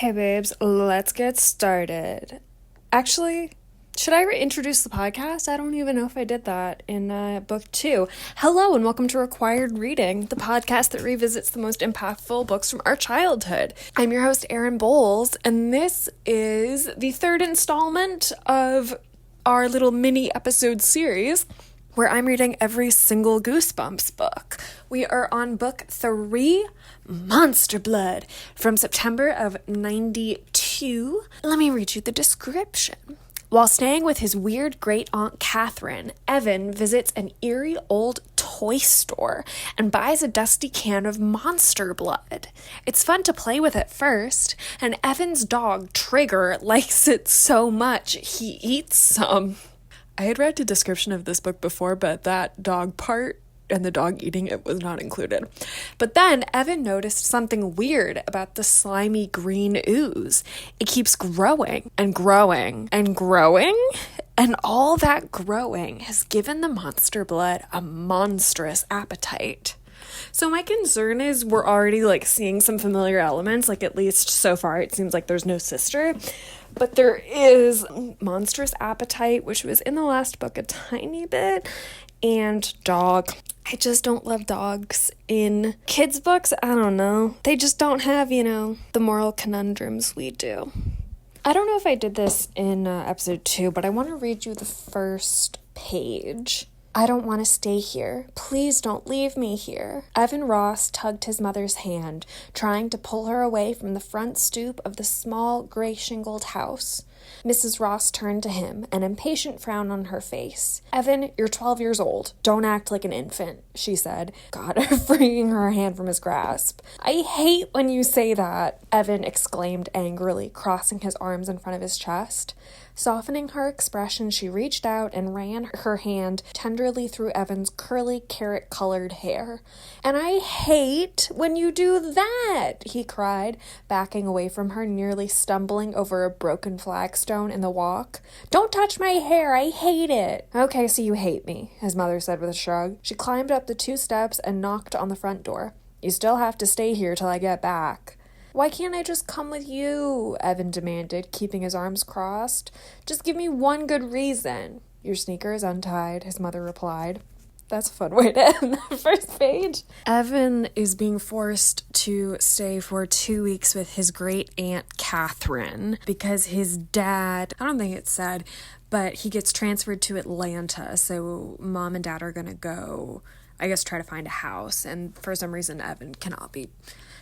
Hey babes, let's get started. Actually, should I introduce the podcast? I don't even know if I did that in book 2. Hello and welcome to Required Reading, the podcast that revisits the most impactful books from our childhood. I'm your host, Erin Bowles, and this is the third installment of our little mini episode series where I'm reading every single Goosebumps book. We are on book 3, Monster Blood, from September of 92. Let me read you the description. While staying with his weird great-aunt Catherine, Evan visits an eerie old toy store and buys a dusty can of Monster Blood. It's fun to play with at first, and Evan's dog, Trigger, likes it so much he eats some. I had read the description of this book before, but that dog part and the dog eating it was not included. But then Evan noticed something weird about the slimy green ooze. It keeps growing and growing and growing, and all that growing has given the Monster Blood a monstrous appetite. So my concern is we're already seeing some familiar elements, at least so far it seems like there's no sister. But there is monstrous appetite, which was in the last book a tiny bit, and dog. I just don't love dogs in kids' books. I don't know. They just don't have, the moral conundrums we do. I don't know if I did this in episode 2, but I want to read you the first page. I don't want to stay here. Please don't leave me here. Evan Ross tugged his mother's hand, trying to pull her away from the front stoop of the small, gray-shingled house. Mrs. Ross turned to him, an impatient frown on her face. Evan, you're 12 years old. Don't act like an infant, she said, freeing her hand from his grasp. I hate when you say that, Evan exclaimed angrily, crossing his arms in front of his chest. Softening her expression, she reached out and ran her hand tenderly through Evan's curly, carrot-colored hair. And I hate when you do that, he cried, backing away from her, nearly stumbling over a broken flagstone in the walk. Don't touch my hair, I hate it. Okay, so you hate me, his mother said with a shrug. She climbed up the 2 steps and knocked on the front door. You still have to stay here till I get back. Why can't I just come with you? Evan demanded, keeping his arms crossed. Just give me one good reason. Your sneaker is untied, his mother replied. That's a fun way to end the first page. Evan is being forced to stay for 2 weeks with his great-aunt Catherine because his dad, I don't think it's said, but he gets transferred to Atlanta, so mom and dad are going to go, I guess, try to find a house, and for some reason Evan cannot be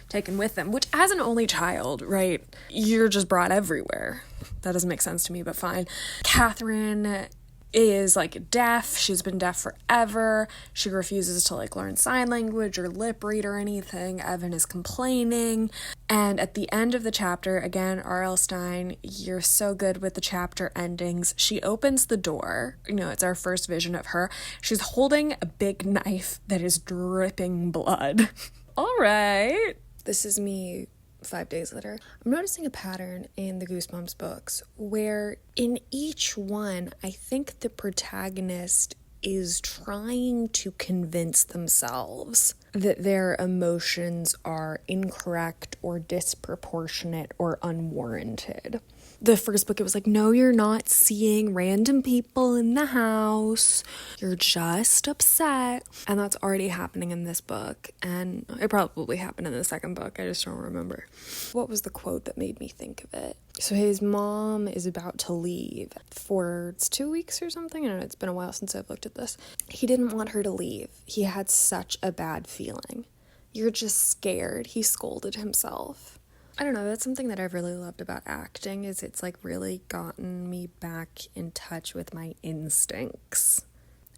taken with them, which as an only child, right, you're just brought everywhere. That doesn't make sense to me, but fine. Catherine is deaf. She's been deaf forever. She refuses to learn sign language or lip read or anything. Evan is complaining. And at the end of the chapter, again, R.L. Stine, you're so good with the chapter endings. She opens the door. It's our first vision of her. She's holding a big knife that is dripping blood. All right. This is me 5 days later. I'm noticing a pattern in the Goosebumps books where in each one, I think the protagonist is trying to convince themselves that their emotions are incorrect or disproportionate or unwarranted. The first book, it was no, you're not seeing random people in the house. You're just upset. And that's already happening in this book. And it probably happened in the second book. I just don't remember. What was the quote that made me think of it? So his mom is about to leave for 2 weeks or something. I don't know, it's been a while since I've looked at this. He didn't want her to leave. He had such a bad feeling. You're just scared. He scolded himself. I don't know, that's something that I've really loved about acting, is it's really gotten me back in touch with my instincts.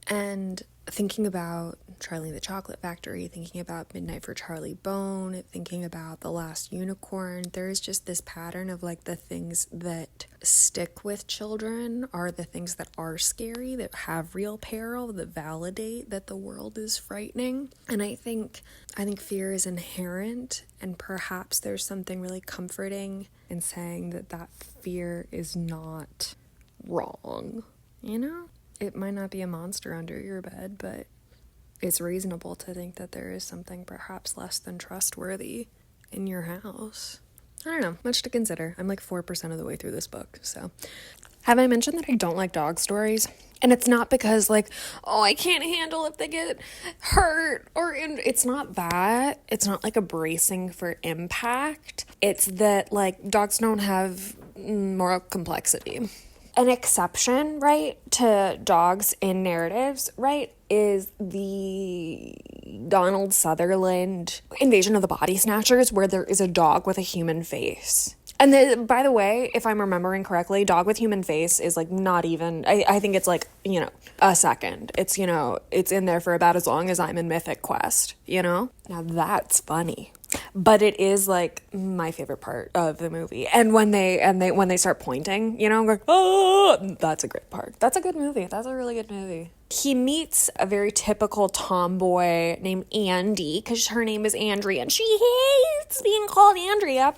And thinking about Charlie and the Chocolate Factory, thinking about Midnight for Charlie Bone, thinking about The Last Unicorn, there is just this pattern of the things that stick with children are the things that are scary, that have real peril, that validate that the world is frightening. And I think fear is inherent, and perhaps there's something really comforting in saying that fear is not wrong, It might not be a monster under your bed, but it's reasonable to think that there is something perhaps less than trustworthy in your house. I don't know, much to consider. I'm like 4% of the way through this book, so. Have I mentioned that I don't like dog stories? And it's not because, like, oh, I can't handle if they get hurt, it's not that. It's not like a bracing for impact. It's that, like, dogs don't have moral complexity. An exception, right, to dogs in narratives, right, is the Donald Sutherland Invasion of the Body Snatchers, where there is a dog with a human face. And by the way, if I'm remembering correctly, dog with human face is like not even, I think it's like, a second. It's, it's in there for about as long as I'm in Mythic Quest, Now that's funny. But it is like my favorite part of the movie. And when they start pointing, I'm like, oh, that's a great part. That's a good movie. That's a really good movie. He meets a very typical tomboy named Andy, because her name is Andrea, and she hates being called Andrea.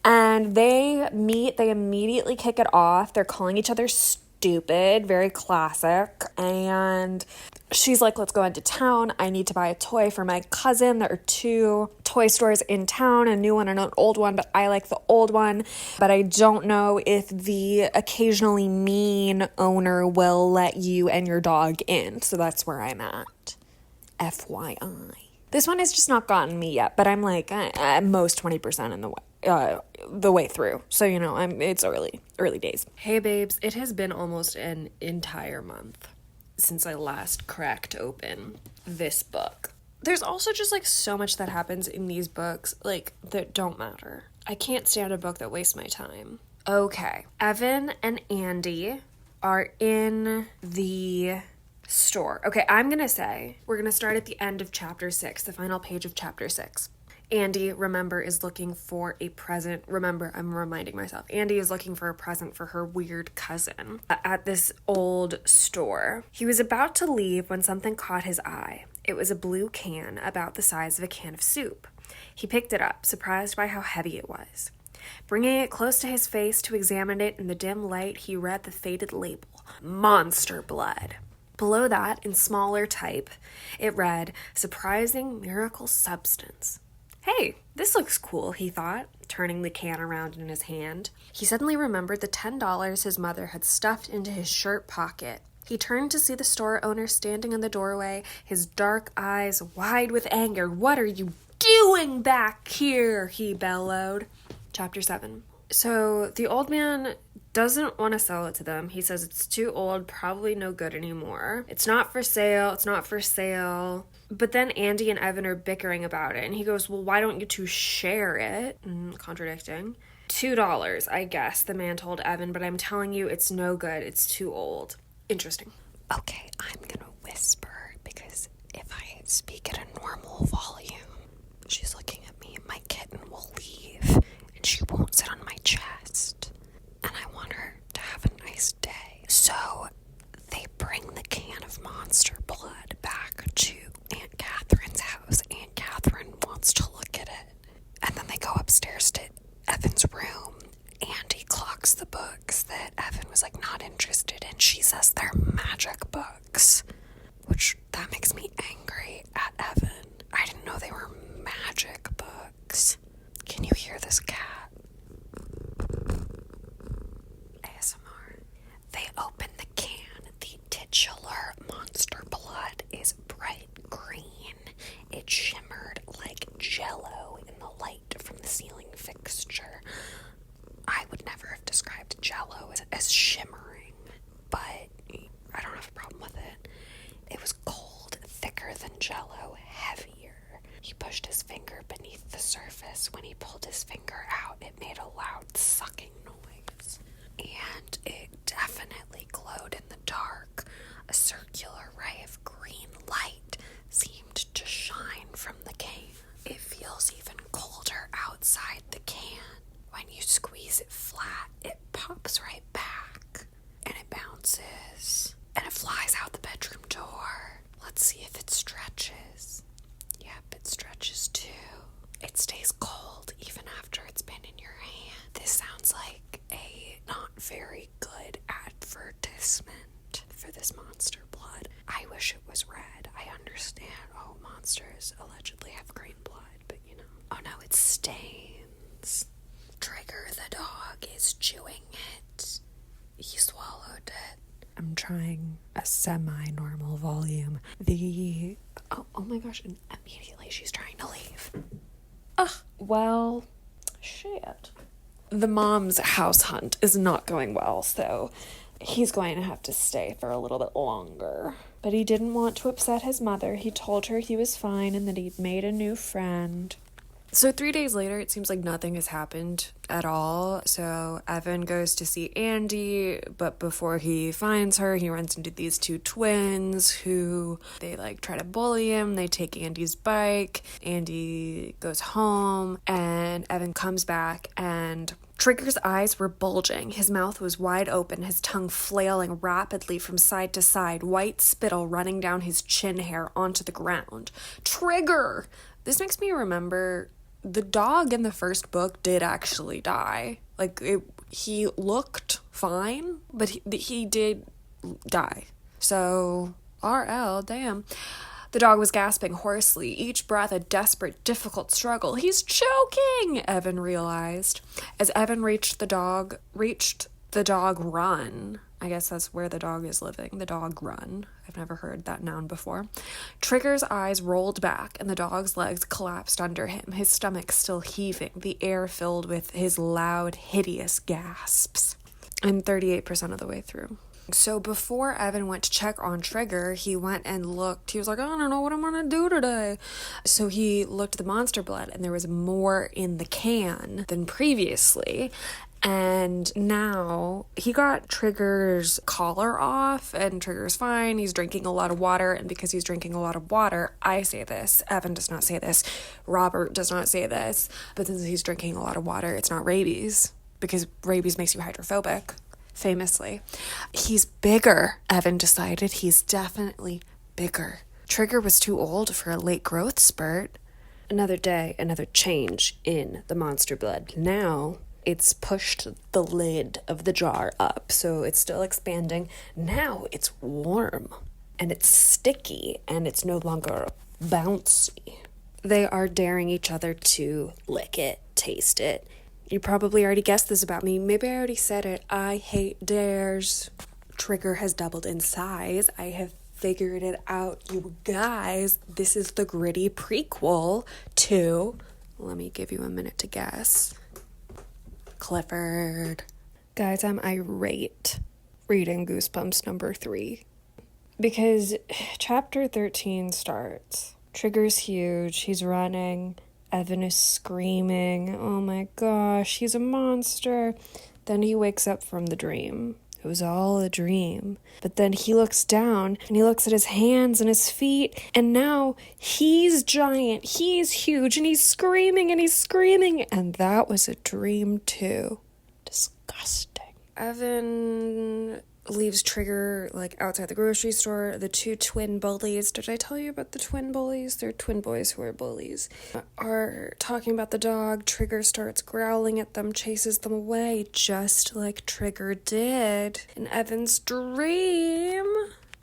And they meet, they immediately kick it off. They're calling each other stupid, very classic. And she's like, let's go into town. I need to buy a toy for my cousin. There are 2 toy stores in town, a new one and an old one, but I like the old one. But I don't know if the occasionally mean owner will let you and your dog in. So that's where I'm at. FYI. This one has just not gotten me yet, but I'm like at most 20% in the way through. So, it's early days. Hey babes, it has been almost an entire month since I last cracked open this book. There's also just like so much that happens in these books, like, that don't matter. I can't stand a book that wastes my time. Okay, Evan and Andy are in the store. Okay, I'm gonna say we're gonna start at the end of chapter 6, the final page of chapter 6. Andy, remember, is looking for a present. Remember, I'm reminding myself. Andy is looking for a present for her weird cousin at this old store. He was about to leave when something caught his eye. It was a blue can about the size of a can of soup. He picked it up, surprised by how heavy it was. Bringing it close to his face to examine it in the dim light, he read the faded label, Monster Blood. Below that, in smaller type, it read, Surprising Miracle Substance. Hey, this looks cool, he thought, turning the can around in his hand. He suddenly remembered the $10 his mother had stuffed into his shirt pocket. He turned to see the store owner standing in the doorway, his dark eyes wide with anger. What are you doing back here? He bellowed. Chapter 7. So the old man doesn't want to sell it to them. He says it's too old, probably no good anymore. It's not for sale. It's not for sale. But then Andy and Evan are bickering about it. And he goes, well, why don't you two share it? Contradicting. $2, I guess, the man told Evan. But I'm telling you, it's no good. It's too old. Interesting. Okay, I'm going to whisper because if I speak at a normal volume, she's looking at me, my kitten will leave and she won't sit on my chest. And I want her to have a nice day. So they bring the can of Monster Blood back to Aunt Catherine's house. Aunt Catherine wants to look at it. And then they go upstairs to Evan's room. Andy clocks the books that Evan was like not interested in. She says they're magic books, which that makes me angry at Evan. I didn't know they were magic books. Can you hear this cat? ASMR. They open the can. The titular Monster Blood is bright green. It shimmered like jello in the light from the ceiling fixture. I would never have described jello as shimmering, but I don't have a problem with it. It was cold, thicker than jello, heavier. He pushed his finger beneath the surface. When he pulled his finger out, it made a loud sucking noise. And it definitely glowed in the dark. A circular ray of green light seemed to shine from the can. It feels even colder outside the can. When you squeeze it flat, it pops right back. And it bounces. And it flies out the bedroom door. Let's see if it stretches. Yep, it stretches too. It stays cold even after it's been in your hand. This sounds like a not very good advertisement for this Monster Blood. I wish it was red. I understand, monsters allegedly have green blood, but oh no, it stains. is chewing it. He swallowed it. I'm trying a semi-normal volume. Oh my gosh, and immediately she's trying to leave. Well, shit. The mom's house hunt is not going well, so he's going to have to stay for a little bit longer. But he didn't want to upset his mother. He told her he was fine and that he'd made a new friend. So 3 days later, it seems like nothing has happened at all. So Evan goes to see Andy, but before he finds her, he runs into these two twins who they try to bully him. They take Andy's bike. Andy goes home and Evan comes back and Trigger's eyes were bulging. His mouth was wide open, his tongue flailing rapidly from side to side, white spittle running down his chin hair onto the ground. Trigger! This makes me remember the dog in the first book did actually die. He looked fine, but he did die. So, RL, damn. The dog was gasping hoarsely, each breath a desperate, difficult struggle. He's choking, Evan realized. As Evan reached the dog run. I guess that's where the dog is living, the dog run. I've never heard that noun before. Trigger's eyes rolled back and the dog's legs collapsed under him, his stomach still heaving, the air filled with his loud, hideous gasps. I'm 38% of the way through. So before Evan went to check on Trigger, he went and looked. He was like, I don't know what I'm going to do today. So he looked at the monster blood and there was more in the can than previously. And now he got Trigger's collar off and Trigger's fine. He's drinking a lot of water. And because he's drinking a lot of water, I say this. Evan does not say this. Robert does not say this. But since he's drinking a lot of water, it's not rabies. Because rabies makes you hydrophobic, famously. He's bigger, Evan decided. He's definitely bigger. Trigger was too old for a late growth spurt. Another day, another change in the monster blood. Now it's pushed the lid of the jar up, so it's still expanding. Now it's warm, and it's sticky, and it's no longer bouncy. They are daring each other to lick it, taste it. You probably already guessed this about me. Maybe I already said it. I hate dares. Trigger has doubled in size. I have figured it out, you guys. This is the gritty prequel to, let me give you a minute to guess, Clifford. Guys, I'm irate reading Goosebumps number 3 because chapter 13 starts. Trigger's huge. He's running. Evan is screaming. Oh my gosh, he's a monster. Then he wakes up from the dream. It was all a dream. But then he looks down and he looks at his hands and his feet, and now he's giant, he's huge, and he's screaming and he's screaming. And that was a dream too. Disgusting. Evan leaves Trigger outside the grocery store. The two twin bullies, did I tell you about the twin bullies? They're twin boys who are bullies, are talking about the dog. Trigger starts growling at them, chases them away, just like Trigger did in Evan's dream.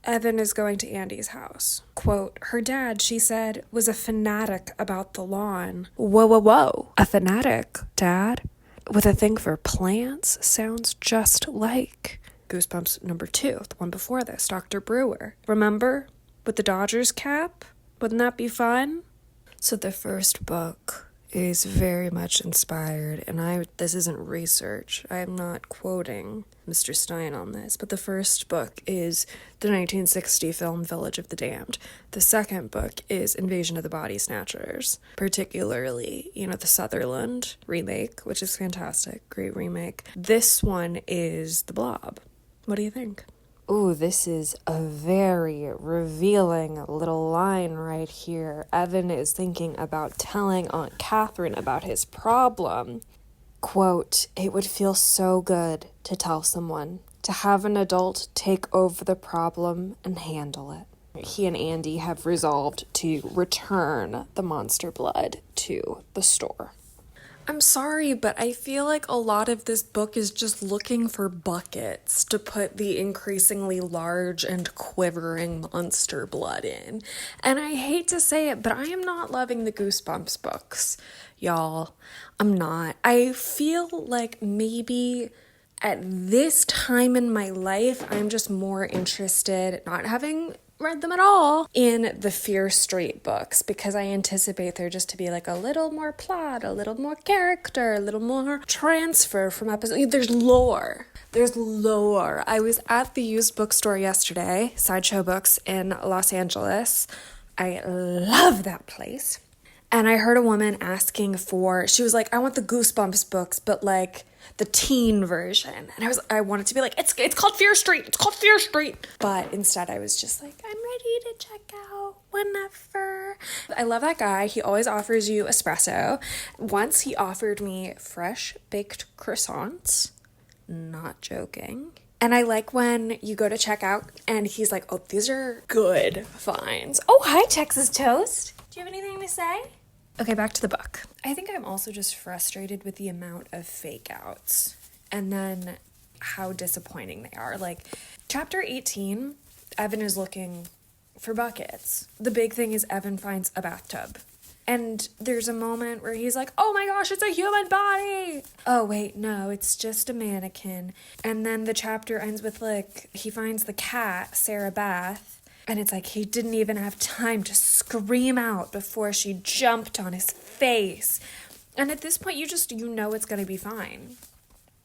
Evan is going to Andy's house. Quote, her dad, she said, was a fanatic about the lawn. Whoa, a fanatic, Dad? With a thing for plants? Sounds just like Goosebumps number 2, the one before this, Dr. Brewer. Remember? With the Dodgers cap? Wouldn't that be fun? So the first book is very much inspired, and this isn't research. I'm not quoting Mr. Stein on this, but the first book is the 1960 film Village of the Damned. The second book is Invasion of the Body Snatchers, particularly, the Sutherland remake, which is fantastic, great remake. This one is The Blob. What do you think? Ooh, this is a very revealing little line right here. Evan is thinking about telling Aunt Catherine about his problem. Quote, it would feel so good to tell someone, to have an adult take over the problem and handle it. He and Andy have resolved to return the monster blood to the store. I'm sorry, but I feel like a lot of this book is just looking for buckets to put the increasingly large and quivering monster blood in. And I hate to say it, but I am not loving the Goosebumps books, y'all. I'm not. I feel like maybe at this time in my life, I'm just more interested, not having read them at all, in the Fear Street books, because I anticipate there just to be like a little more plot, a little more character, a little more transfer from episode. There's lore. There's lore. I was at the used bookstore yesterday, Sideshow Books in Los Angeles. I love that place. And I heard a woman asking for, she was like, I want the Goosebumps books, but like the teen version. And I wanted to be like, it's called Fear Street. It's called Fear Street. But instead I was just like, I'm ready to check out whenever. I love that guy. He always offers you espresso. Once he offered me fresh baked croissants. Not joking. And I like when you go to check out and he's like, oh, these are good finds. Oh, hi, Texas Toast. Do you have anything to say? Okay, back to the book. I think I'm also just frustrated with the amount of fake outs and then how disappointing they are. Like, chapter 18, Evan is looking for buckets. The big thing is Evan finds a bathtub. And there's a moment where he's like, oh my gosh, it's a human body. Oh, wait, no, it's just a mannequin. And then the chapter ends with, like, he finds the cat, Sarah Beth. And it's like he didn't even have time to scream out before she jumped on his face. And at this point, you know it's going to be fine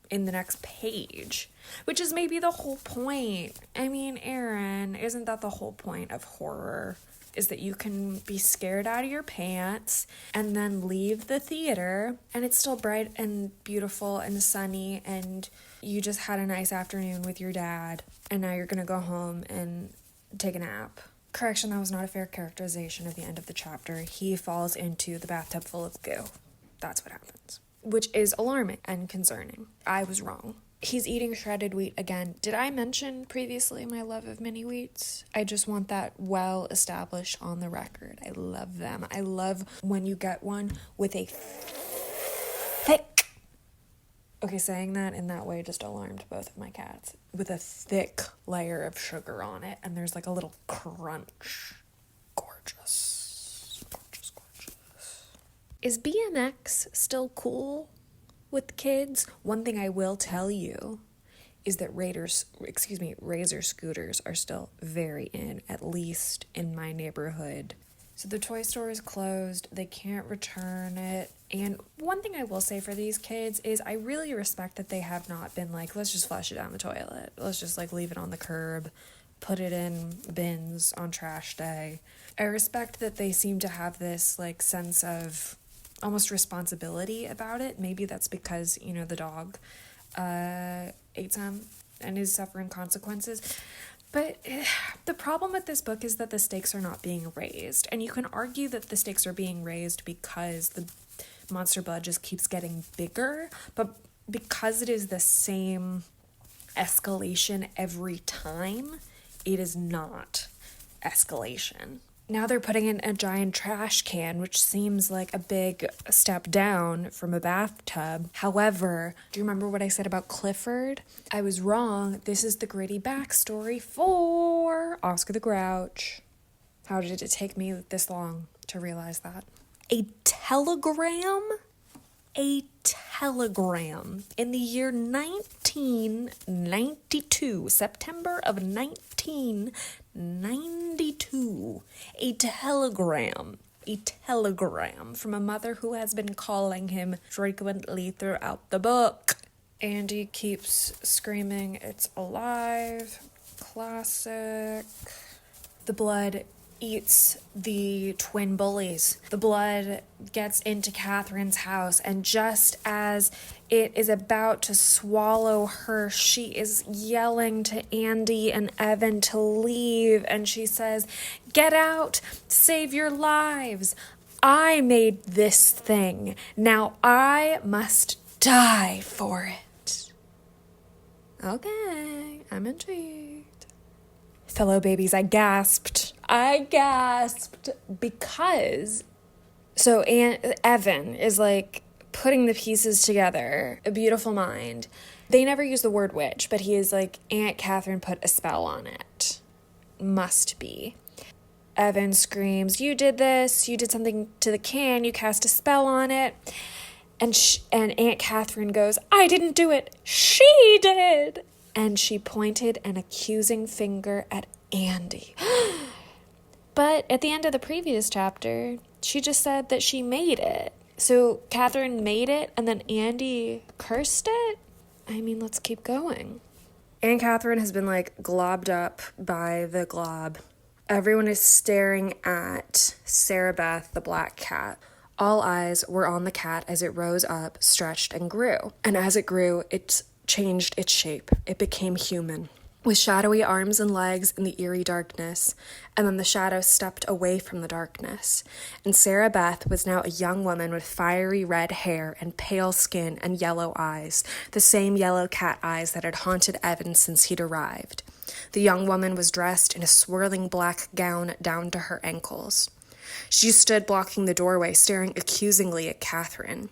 in the next page, which is maybe the whole point. I mean, Aaron, isn't that the whole point of horror? Is that you can be scared out of your pants and then leave the theater and it's still bright and beautiful and sunny and you just had a nice afternoon with your dad and now you're going to go home and take a nap. Correction, that was not a fair characterization of the end of the chapter. He falls into the bathtub full of goo. That's what happens. Which is alarming and concerning. I was wrong. He's eating shredded wheat again. Did I mention previously my love of mini wheats? I just want that well established on the record. I love them. I love when you get one with a thick... Okay, saying that in that way just alarmed both of my cats. With a thick layer of sugar on it, and there's like a little crunch. Gorgeous. Gorgeous, gorgeous. Is BMX still cool with kids? One thing I will tell you is that Razor scooters are still very in, at least in my neighborhood. So the toy store is closed, they can't return it, and one thing I will say for these kids is I really respect that they have not been like, let's just flush it down the toilet, let's just like leave it on the curb, put it in bins on trash day. I respect that they seem to have this like sense of almost responsibility about it. Maybe that's because, you know, the dog ate some and is suffering consequences. But the problem with this book is that the stakes are not being raised. And you can argue that the stakes are being raised because the monster blood just keeps getting bigger. But because it is the same escalation every time, it is not escalation. Now they're putting in a giant trash can, which seems like a big step down from a bathtub. However, do you remember what I said about Clifford? I was wrong. This is the gritty backstory for Oscar the Grouch. How did it take me this long to realize that? A telegram? A telegram in the year 1992, September of 1992, a telegram from a mother who has been calling him frequently throughout the book. Andy keeps screaming, "It's alive." Classic. The blood eats the twin bullies. The blood gets into Catherine's house, and just as it is about to swallow her, she is yelling to Andy and Evan to leave, and she says, "Get out, save your lives. I made this thing. Now I must die for it." Okay, I'm intrigued. Fellow babies, I gasped because Evan is like putting the pieces together. A beautiful mind. They never use the word witch, but he is like, Aunt Catherine put a spell on it. Must be. Evan screams, you did this, you did something to the can, you cast a spell on it. And Aunt Catherine goes, I didn't do it, she did. And she pointed an accusing finger at Andy. But at the end of the previous chapter, she just said that she made it. So Catherine made it and then Andy cursed it? I mean, let's keep going. Aunt Catherine has been like globbed up by the glob. Everyone is staring at Sarah Beth, the black cat. All eyes were on the cat as it rose up, stretched, and grew. And as it grew, it changed its shape. It became human, with shadowy arms and legs in the eerie darkness, and then the shadow stepped away from the darkness, and Sarah Beth was now a young woman with fiery red hair and pale skin and yellow eyes, the same yellow cat eyes that had haunted Evan since he'd arrived. The young woman was dressed in a swirling black gown down to her ankles. She stood blocking the doorway, staring accusingly at Catherine.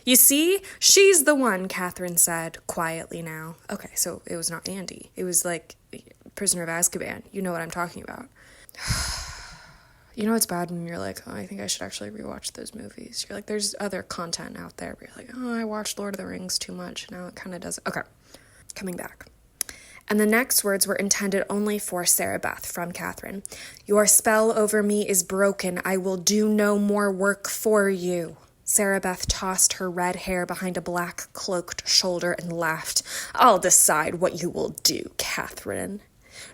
You see, she's the one, Catherine said, quietly now. Okay, so it was not Andy. It was like Prisoner of Azkaban. You know what I'm talking about. You know it's bad when you're like, oh, I think I should actually rewatch those movies. You're like, there's other content out there. But you're like, oh, I watched Lord of the Rings too much. Now it kind of doesn't. Okay, coming back. And the next words were intended only for Sarah Beth from Catherine. Your spell over me is broken. I will do no more work for you. Sarah Beth tossed her red hair behind a black cloaked shoulder and laughed. I'll decide what you will do, Catherine.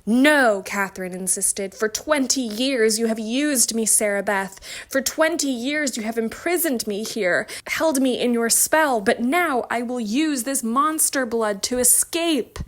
No, Catherine insisted. For 20 years you have used me, Sarah Beth. For 20 years you have imprisoned me here, held me in your spell, but now I will use this monster blood to escape.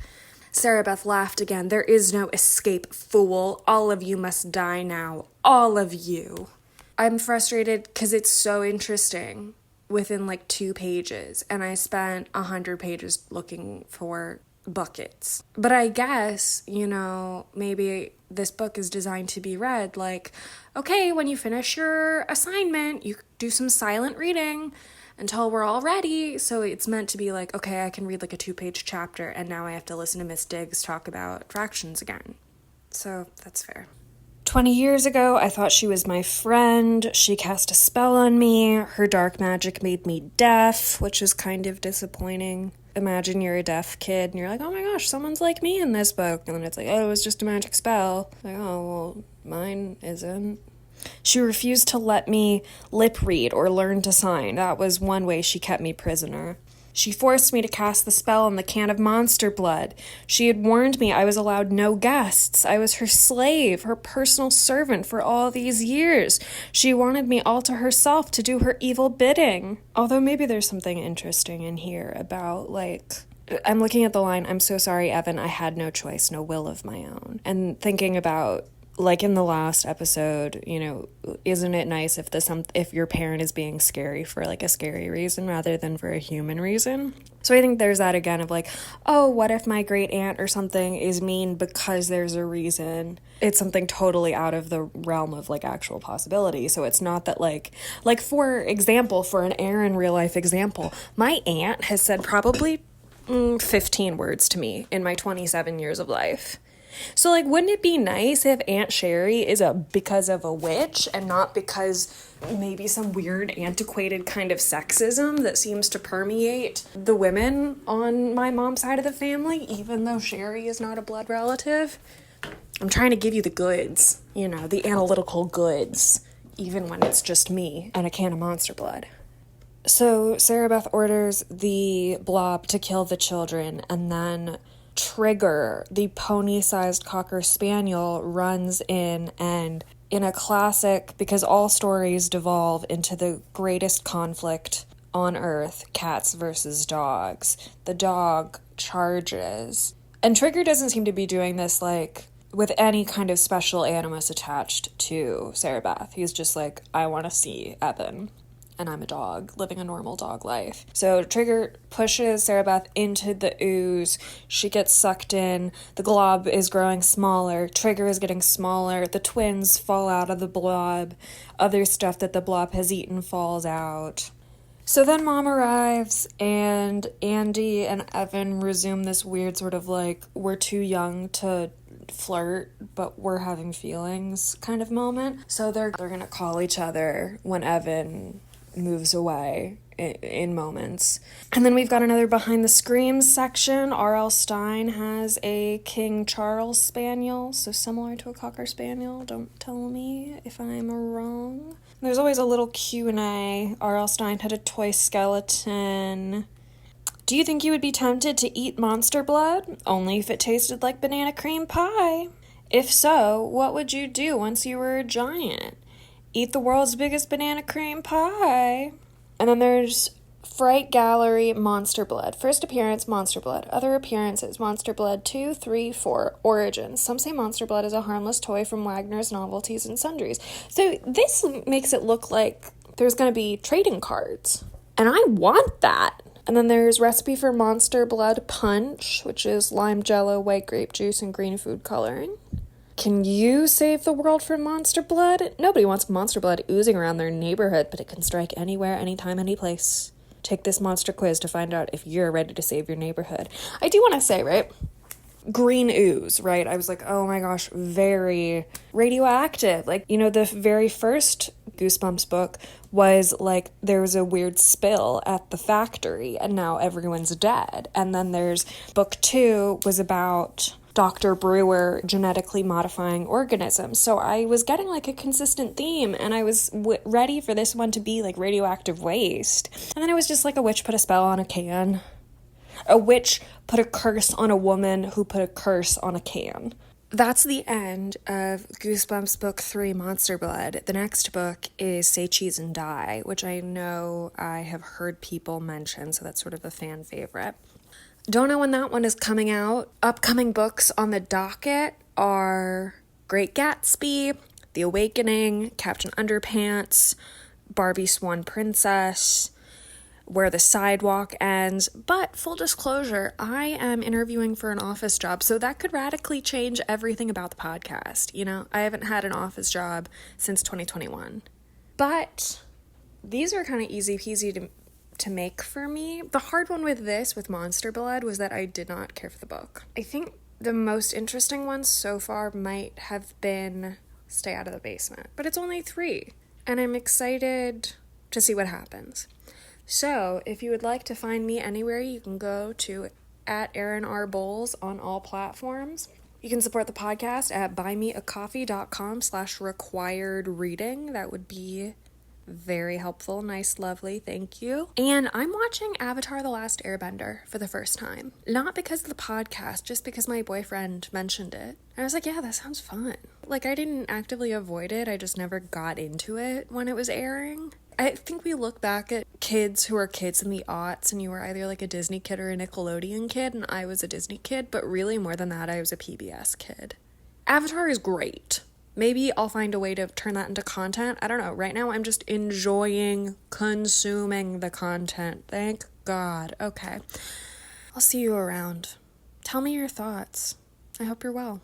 Sarah Beth laughed again. There is no escape, fool. All of you must die now. All of you. I'm frustrated because it's so interesting within like 2 pages, and I spent 100 pages looking for buckets. But I guess, you know, maybe this book is designed to be read like, okay, when you finish your assignment, you do some silent reading until we're all ready. So it's meant to be like, okay, I can read like a 2-page chapter, and now I have to listen to Miss Diggs talk about fractions again. So that's fair. 20 years ago, I thought she was my friend. She cast a spell on me. Her dark magic made me deaf, which is kind of disappointing. Imagine you're a deaf kid and you're like, oh my gosh, someone's like me in this book. And then it's like, oh, it was just a magic spell. Like, oh, well, mine isn't. She refused to let me lip read or learn to sign. That was one way she kept me prisoner. She forced me to cast the spell on the can of monster blood. She had warned me I was allowed no guests. I was her slave, her personal servant for all these years. She wanted me all to herself to do her evil bidding. Although maybe there's something interesting in here about, like, I'm looking at the line, I'm so sorry, Evan, I had no choice, no will of my own. And thinking about, like in the last episode, you know, isn't it nice if your parent is being scary for like a scary reason rather than for a human reason? So I think there's that again of like, oh, what if my great aunt or something is mean because there's a reason? It's something totally out of the realm of like actual possibility. So it's not that like for example, for an Aaron real life example, my aunt has said probably 15 words to me in my 27 years of life. So, like, wouldn't it be nice if Aunt Sherry is because of a witch and not because maybe some weird antiquated kind of sexism that seems to permeate the women on my mom's side of the family, even though Sherry is not a blood relative? I'm trying to give you the goods, you know, the analytical goods, even when it's just me and a can of monster blood. So Sarah Beth orders the blob to kill the children, and then Trigger, the pony-sized Cocker Spaniel, runs in, and in a classic, because all stories devolve into the greatest conflict on Earth, cats versus dogs, the dog charges. And Trigger doesn't seem to be doing this, like, with any kind of special animus attached to Sarah Beth. He's just like, I want to see Evan. And I'm a dog, living a normal dog life. So Trigger pushes Sarah Beth into the ooze. She gets sucked in. The glob is growing smaller. Trigger is getting smaller. The twins fall out of the blob. Other stuff that the blob has eaten falls out. So then Mom arrives, and Andy and Evan resume this weird sort of like, we're too young to flirt, but we're having feelings kind of moment. So they're gonna call each other when Evan moves away in moments. And then we've got another behind the screams section. R.L. Stine has a King Charles Spaniel, so similar to a Cocker Spaniel. Don't tell me if I'm wrong. There's always a little Q&A. R.L. Stine had a toy skeleton. Do you think you would be tempted to eat monster blood? Only if it tasted like banana cream pie. If so, what would you do once you were a giant? Eat the world's biggest banana cream pie. And then there's Fright Gallery Monster Blood. First appearance, Monster Blood. Other appearances, Monster Blood 2, 3, 4. Origins. Some say Monster Blood is a harmless toy from Wagner's Novelties and Sundries. So this makes it look like there's going to be trading cards. And I want that. And then there's Recipe for Monster Blood Punch, which is lime jello, white grape juice, and green food coloring. Can you save the world from monster blood? Nobody wants monster blood oozing around their neighborhood, but it can strike anywhere, anytime, any place. Take this monster quiz to find out if you're ready to save your neighborhood. I do want to say, right? Green ooze, right? I was like, oh my gosh, very radioactive. Like, you know, the very first Goosebumps book was like, there was a weird spill at the factory and now everyone's dead. And then there's book 2 was about Dr. Brewer genetically modifying organisms. So I was getting like a consistent theme, and I was ready for this one to be like radioactive waste. And then it was just like a witch put a spell on a can. A witch put a curse on a woman who put a curse on a can. That's the end of Goosebumps Book 3, Monster Blood. The next book is Say Cheese and Die, which I know I have heard people mention, so that's sort of a fan favorite. Don't know when that one is coming out. Upcoming books on the docket are Great Gatsby, The Awakening, Captain Underpants, Barbie Swan Princess, Where the Sidewalk Ends. But full disclosure, I am interviewing for an office job, so that could radically change everything about the podcast. You know, I haven't had an office job since 2021. But these are kind of easy peasy to make for me. The hard one with this, with Monster Blood, was that I did not care for the book. I think the most interesting ones so far might have been Stay Out of the Basement, but it's only 3, and I'm excited to see what happens. So, if you would like to find me anywhere, you can go to @ErinRBowles on all platforms. You can support the podcast at buymeacoffee.com/requiredreading. That would be very helpful, nice, lovely, thank you. And I'm watching Avatar: The Last Airbender for the first time. Not because of the podcast, just because my boyfriend mentioned it. And I was like, yeah, that sounds fun. Like, I didn't actively avoid it, I just never got into it when it was airing. I think we look back at kids who are kids in the aughts, and you were either like a Disney kid or a Nickelodeon kid, and I was a Disney kid, but really more than that, I was a PBS kid. Avatar is great. Maybe I'll find a way to turn that into content. I don't know. Right now, I'm just enjoying consuming the content. Thank God. Okay. I'll see you around. Tell me your thoughts. I hope you're well.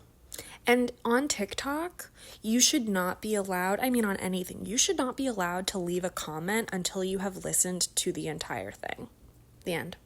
And on TikTok, you should not be allowed, on anything, you should not be allowed to leave a comment until you have listened to the entire thing. The end.